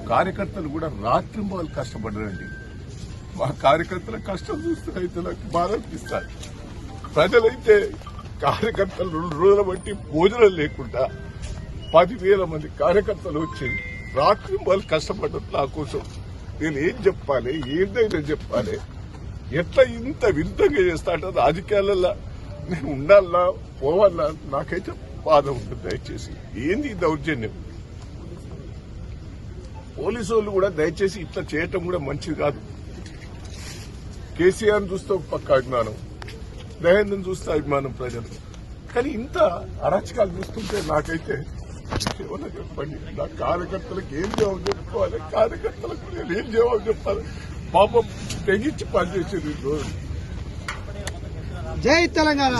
కార్యకర్తలు కూడా రాత్రింబాలు కష్టపడ్డారండి. మా కార్యకర్తల కష్టం చూస్తే అయితే నాకు బాధ అనిపిస్తారు. ప్రజలైతే కార్యకర్తలు 2 రోజుల బట్టి భోజనం లేకుండా 10,000 మంది కార్యకర్తలు వచ్చి రాత్రింబాలు కష్టపడ్డారు నా కోసం. నేను ఏం చెప్పాలి, ఏంటైనా చెప్పాలి, ఎట్లా ఇంత విరుద్ధంగా చేస్తా అంటే రాజకీయాలలో నేను ఉండాలా పోవాలా నాకైతే బాధ ఉంటుంది. దయచేసి ఏంది ఈ దౌర్జన్యం? పోలీసు వాళ్ళు కూడా దయచేసి ఇట్లా చేయటం కూడా మంచిది కాదు. కేసీఆర్ చూస్తే ఒక పక్క అభిమానం, దయానందం చూస్తే అభిమానం ప్రజలు. కానీ ఇంత అరాచకాలు చూస్తుంటే నాకైతే ఏమన్నా చెప్పండి. నా కార్యకర్తలకు ఏం జవాబు చెప్పుకోవాలి, కార్యకర్తలకు నేను ఏం జవాబు చెప్పాలి? పాపం తెగించి పనిచేసేది ఈ రోజు. జై తెలంగాణ.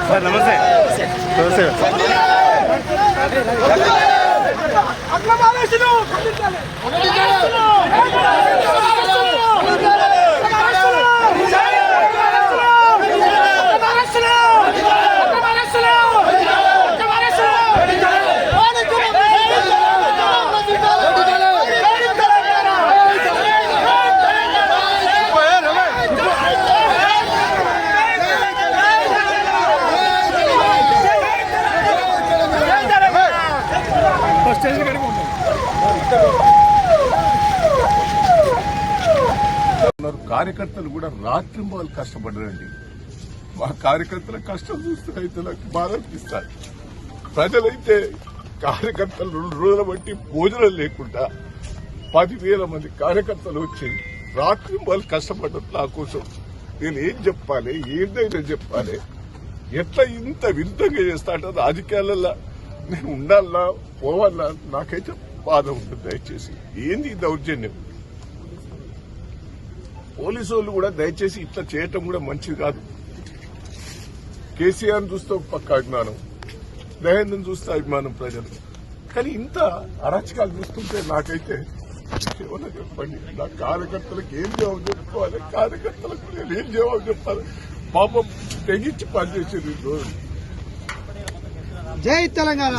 సార్ నమస్తే. కార్యకర్తలు కూడా రాత్రింబాలు కష్టపడ్డారండి. మా కార్యకర్తల కష్టం చూస్తే అయితే నాకు బాధ అనిపిస్తారు. ప్రజలైతే కార్యకర్తలు 2 రోజుల బట్టి భోజనం లేకుండా 10,000 మంది కార్యకర్తలు వచ్చి రాత్రింబాలు కష్టపడ్డారు నా కోసం. నేను ఏం చెప్పాలి, ఏంటైనా చెప్పాలి, ఎట్లా ఇంత విరుద్ధంగా చేస్తా అంటే రాజకీయాలలో నేను ఉండాలా పోవాలా నాకైతే బాధ ఉంటుంది. దయచేసి ఏంది ఈ దౌర్జన్యం? పోలీసు వాళ్ళు కూడా దయచేసి ఇట్లా చేయటం కూడా మంచిది కాదు. కేసీఆర్ చూస్తే ఒక పక్క అభిమానం, దయానందం చూస్తే అభిమానం ప్రజలు. కానీ ఇంత అరాచకాలు చూస్తుంటే నాకైతే ఏమన్నా చెప్పండి. నా కార్యకర్తలకు ఏం జవాబు చెప్పుకోవాలి, కార్యకర్తలకు నేను ఏం జవాబు చెప్పాలి? పాపం తెగించి పనిచేసేది ఈ రోజు. జై తెలంగాణ.